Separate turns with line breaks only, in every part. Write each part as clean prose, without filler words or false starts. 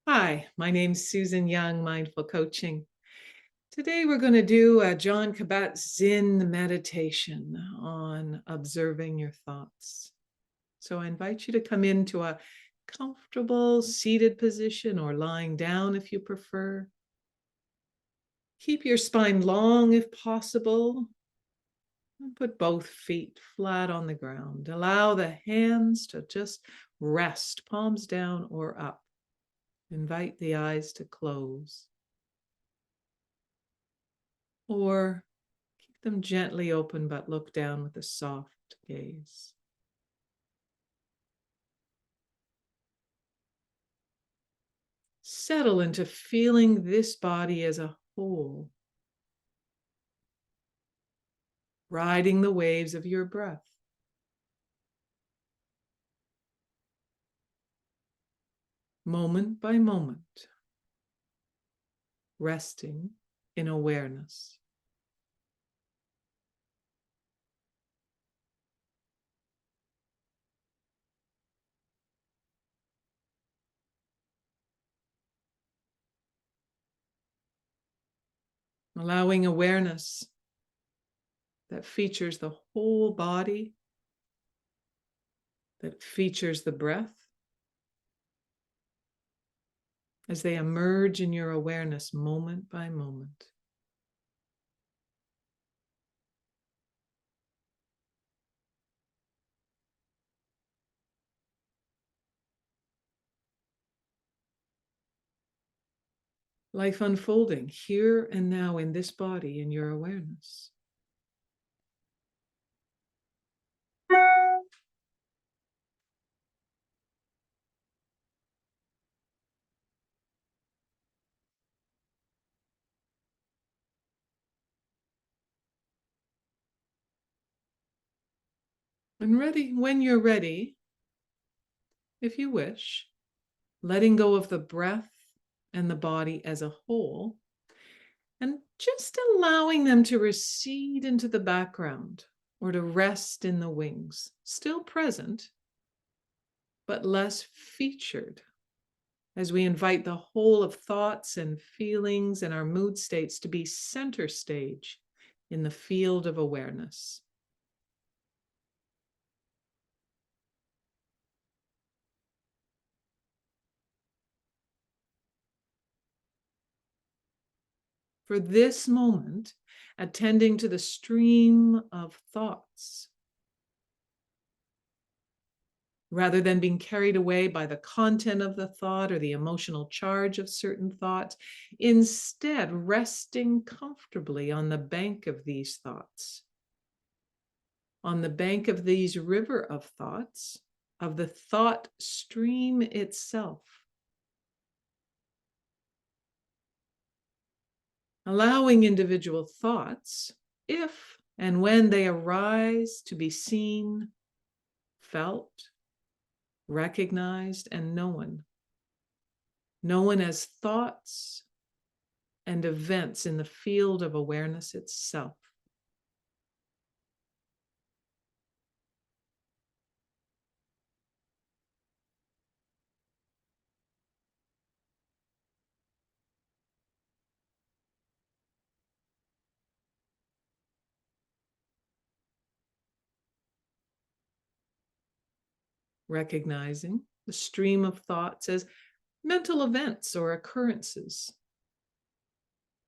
Hi, my name's Susan Young, Mindful Coaching. Today we're going to do a John Kabat-Zinn meditation on observing your thoughts. So I invite you to come into a comfortable seated position or lying down if you prefer. Keep your spine long if possible, and put both feet flat on the ground. Allow the hands to just rest, palms down or up. Invite the eyes to close, or keep them gently open, but look down with a soft gaze. Settle into feeling this body as a whole, riding the waves of your breath. Moment by moment, resting in awareness. Allowing awareness that features the whole body, that features the breath, as they emerge in your awareness moment by moment. Life unfolding here and now in this body, in your awareness. And ready, when you're ready, if you wish, letting go of the breath and the body as a whole, and just allowing them to recede into the background or to rest in the wings, still present, but less featured, as we invite the whole of thoughts and feelings and our mood states to be center stage in the field of awareness. For this moment, attending to the stream of thoughts, rather than being carried away by the content of the thought or the emotional charge of certain thoughts, instead resting comfortably on the bank of these thoughts, on the bank of these river of thoughts, of the thought stream itself. Allowing individual thoughts, if and when they arise, to be seen, felt, recognized, and known as thoughts and events in the field of awareness itself. Recognizing the stream of thoughts as mental events or occurrences,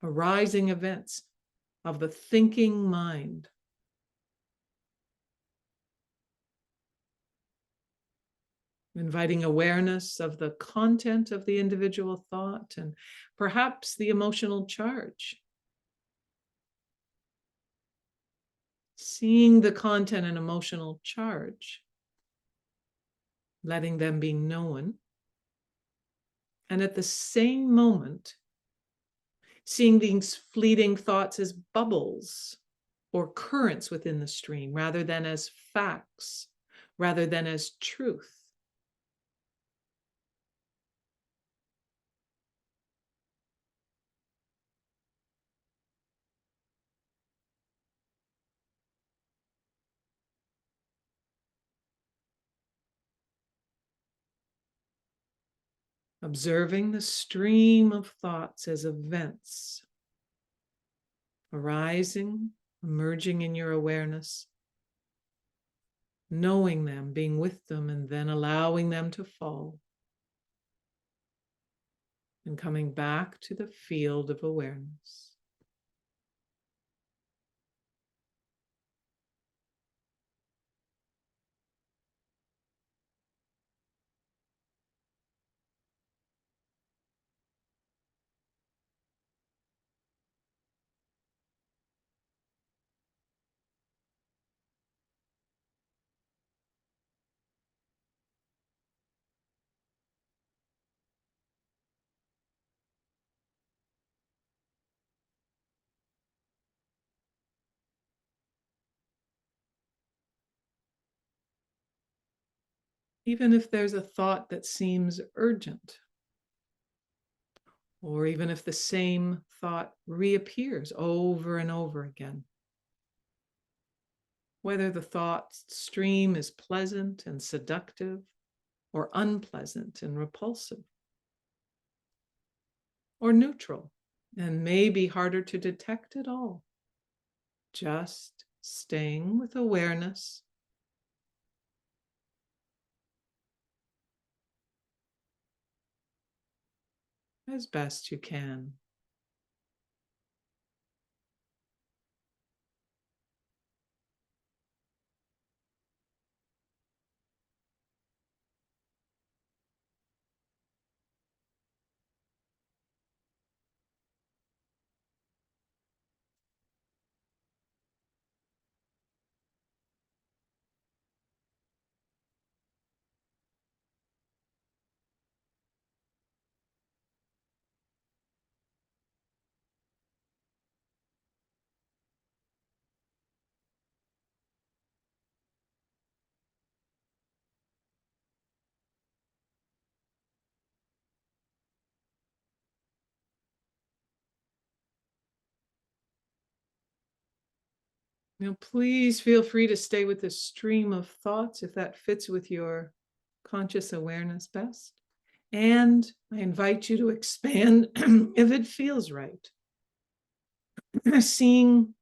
arising events of the thinking mind. Inviting awareness of the content of the individual thought and perhaps the emotional charge. Seeing the content and emotional charge, letting them be known, and at the same moment, seeing these fleeting thoughts as bubbles or currents within the stream, rather than as facts, rather than as truth. observing the stream of thoughts as events arising, emerging in your awareness, knowing them, being with them, and then allowing them to fall, and coming back to the field of awareness. Even if there's a thought that seems urgent, or even if the same thought reappears over and over again, whether the thought stream is pleasant and seductive or unpleasant and repulsive, or neutral and maybe harder to detect at all. Just staying with awareness as best you can. Please feel free to stay with this stream of thoughts if that fits with your conscious awareness best. And I invite you to expand if it feels right. Seeing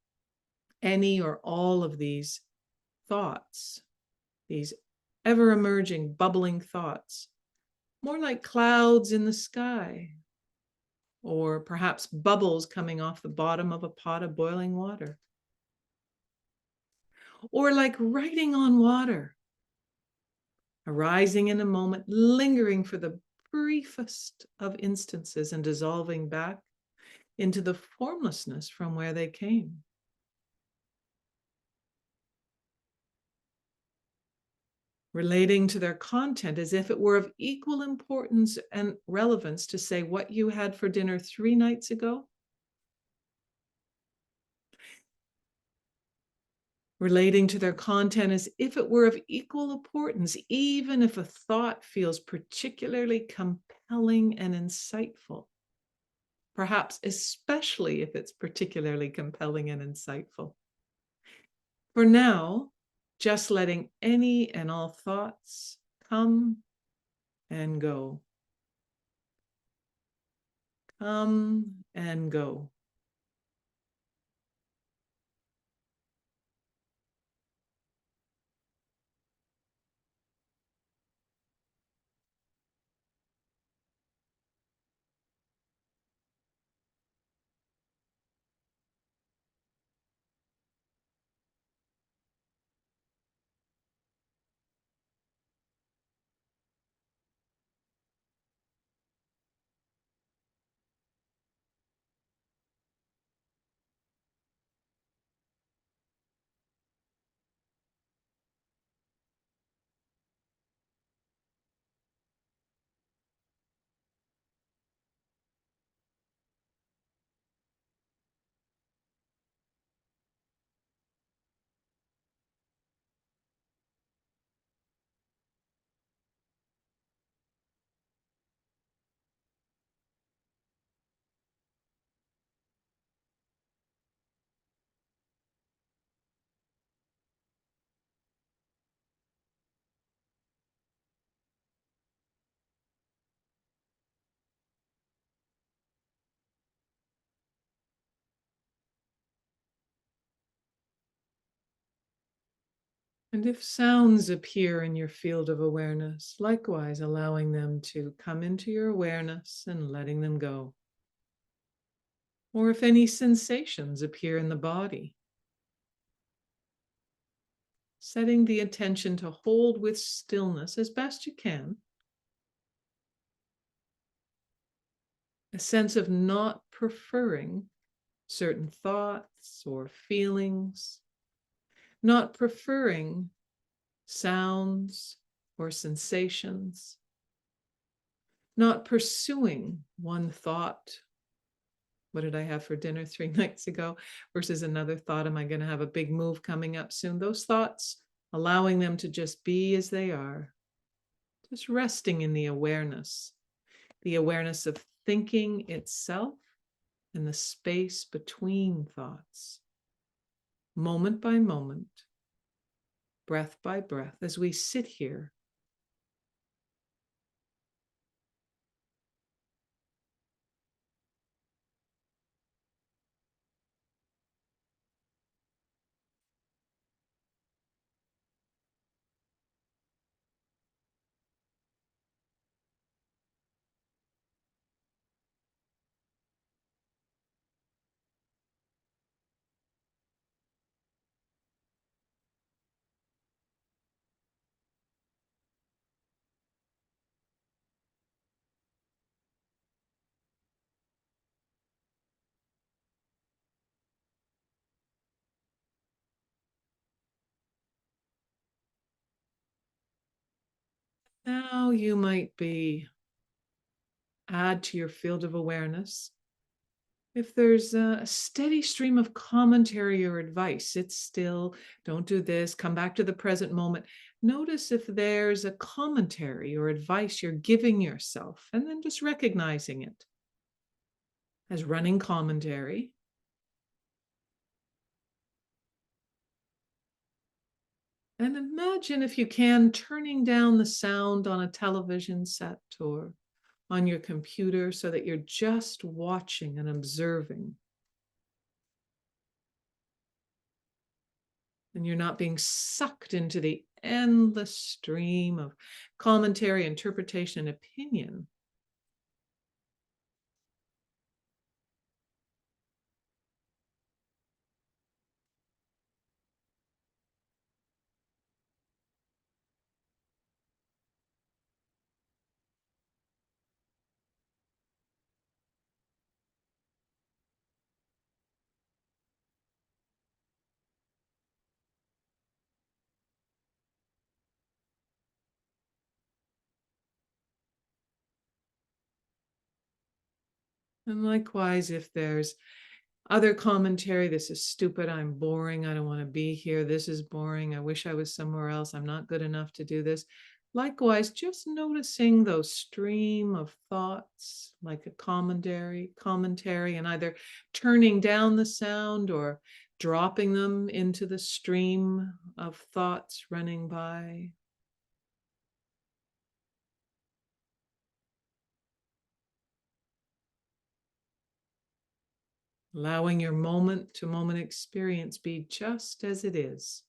any or all of these thoughts, these ever emerging, bubbling thoughts, more like clouds in the sky, or perhaps bubbles coming off the bottom of a pot of boiling water, or like writing on water, arising in a moment, lingering for the briefest of instances and dissolving back into the formlessness from where they came. Relating to their content as if it were of equal importance and relevance to say what you had for dinner 3 nights ago. Relating to their content as if it were of equal importance, even if a thought feels particularly compelling and insightful. Perhaps especially if it's particularly compelling and insightful. For now, just letting any and all thoughts come and go. Come and go. And if sounds appear in your field of awareness, likewise allowing them to come into your awareness and letting them go. Or if any sensations appear in the body, setting the attention to hold with stillness as best you can, a sense of not preferring certain thoughts or feelings, not preferring sounds or sensations, not pursuing one thought. What did I have for dinner 3 nights ago? Versus another thought, am I going to have a big move coming up soon? Those thoughts, allowing them to just be as they are, just resting in the awareness of thinking itself and the space between thoughts, moment by moment, breath by breath, as we sit here. Now you might add to your field of awareness. If there's a steady stream of commentary or advice, sit still, don't do this, come back to the present moment. Notice if there's a commentary or advice you're giving yourself, and then just recognizing it as running commentary. And imagine, if you can, turning down the sound on a television set or on your computer so that you're just watching and observing. And you're not being sucked into the endless stream of commentary, interpretation, and opinion. And likewise, if there's other commentary, this is stupid, I'm boring, I don't want to be here, this is boring, I wish I was somewhere else, I'm not good enough to do this. Likewise, just noticing those stream of thoughts like a commentary, and either turning down the sound or dropping them into the stream of thoughts running by. Allowing your moment to moment experience be just as it is.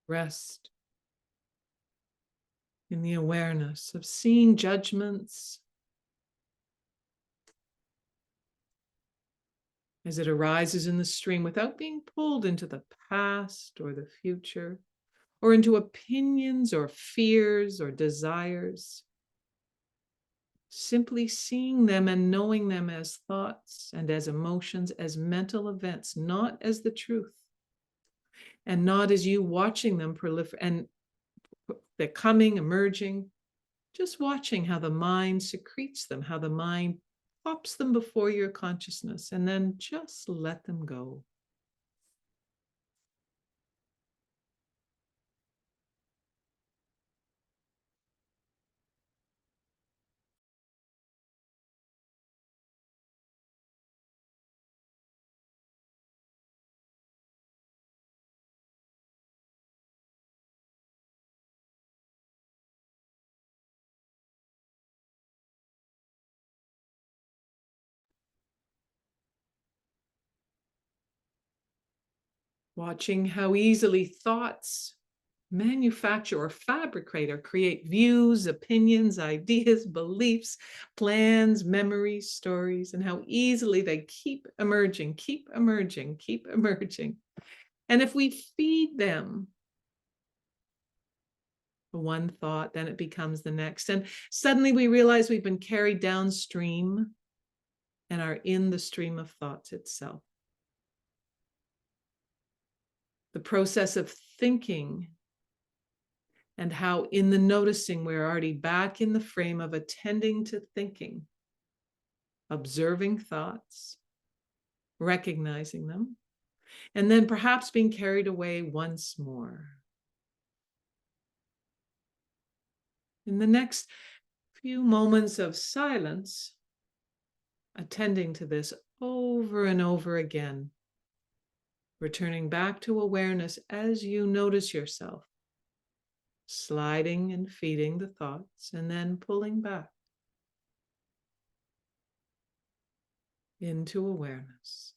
Rest in the awareness of seeing judgments as it arises in the stream without being pulled into the past or the future, or into opinions or fears or desires. simply seeing them and knowing them as thoughts and as emotions, as mental events, not as the truth, and not as you watching them proliferate and they're coming, emerging, just watching how the mind secretes them, how the mind pops them before your consciousness, and then just let them go. Watching how easily thoughts manufacture or fabricate or create views, opinions, ideas, beliefs, plans, memories, stories, and how easily they keep emerging, keep emerging, keep emerging. And if we feed them one thought, then it becomes the next. And suddenly we realize we've been carried downstream and are in the stream of thoughts itself. The process of thinking and how in the noticing we're already back in the frame of attending to thinking, observing thoughts, recognizing them, and then perhaps being carried away once more. In the next few moments of silence, attending to this over and over again, returning back to awareness as you notice yourself, sliding and feeding the thoughts, and then pulling back into awareness.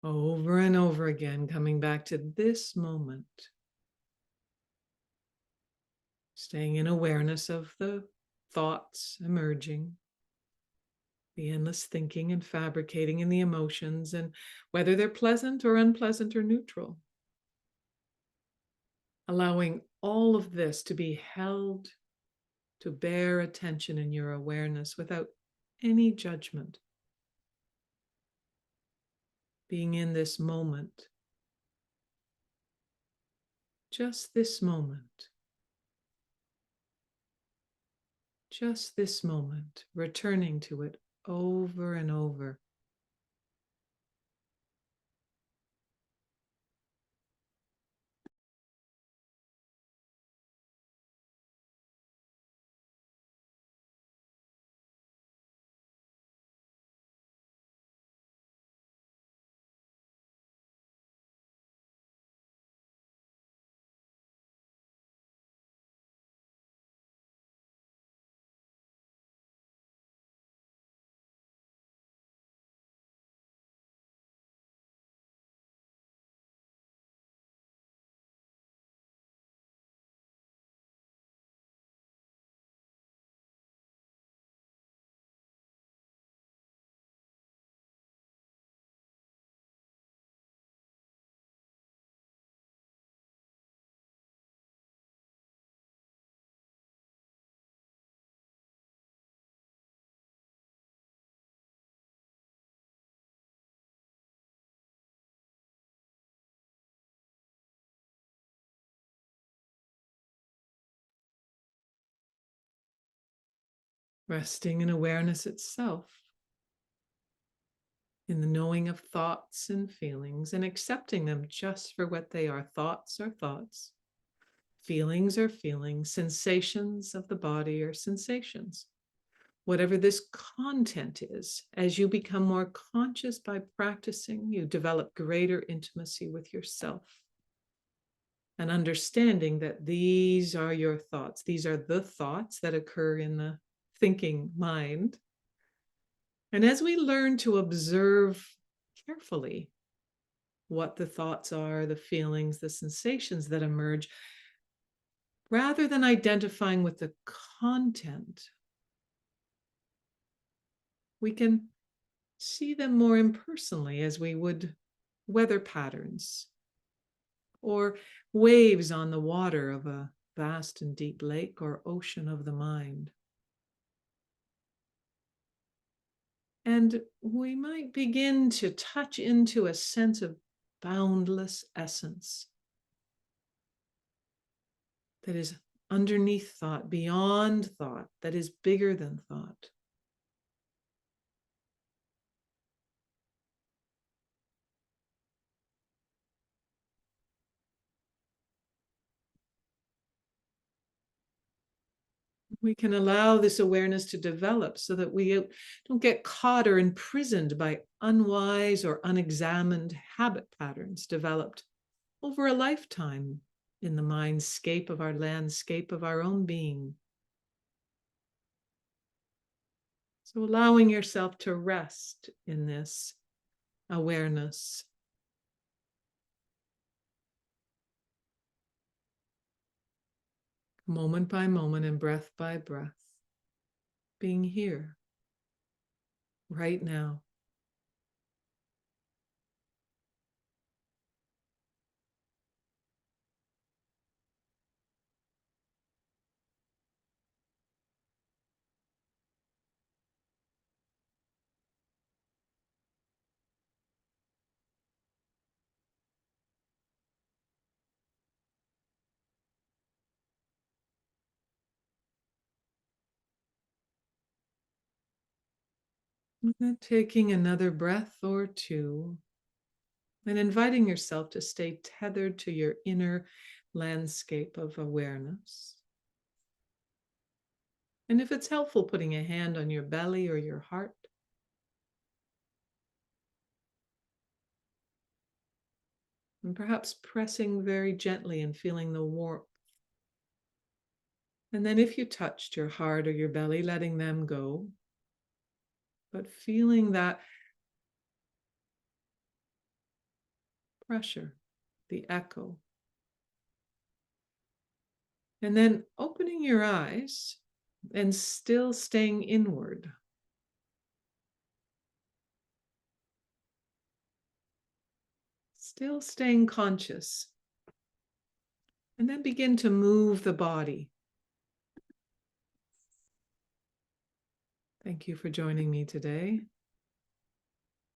Over and over again, coming back to this moment, staying in awareness of the thoughts emerging, the endless thinking and fabricating in the emotions, and whether they're pleasant or unpleasant or neutral. Allowing all of this to be held, to bear attention in your awareness without any judgment. Being in this moment, just this moment, just this moment, returning to it over and over. resting in awareness itself, in the knowing of thoughts and feelings, and accepting them just for what they are. Thoughts are thoughts, feelings are feelings, sensations of the body are sensations. Whatever this content is, as you become more conscious by practicing, you develop greater intimacy with yourself. And understanding that these are your thoughts. These are the thoughts that occur in the thinking mind. And as we learn to observe carefully what the thoughts are, the feelings, the sensations that emerge, rather than identifying with the content, we can see them more impersonally, as we would weather patterns or waves on the water of a vast and deep lake or ocean of the mind. And we might begin to touch into a sense of boundless essence that is underneath thought, beyond thought, that is bigger than thought. We can allow this awareness to develop so that we don't get caught or imprisoned by unwise or unexamined habit patterns developed over a lifetime in the mindscape of our landscape of our own being. So allowing yourself to rest in this awareness. Moment by moment and breath by breath, being here, right now. And then taking another breath or two and inviting yourself to stay tethered to your inner landscape of awareness. And if it's helpful, putting a hand on your belly or your heart. And perhaps pressing very gently and feeling the warmth. And then if you touched your heart or your belly, letting them go, but feeling that pressure, the echo. And then opening your eyes and still staying inward. Still staying conscious. And then begin to move the body. Thank you for joining me today.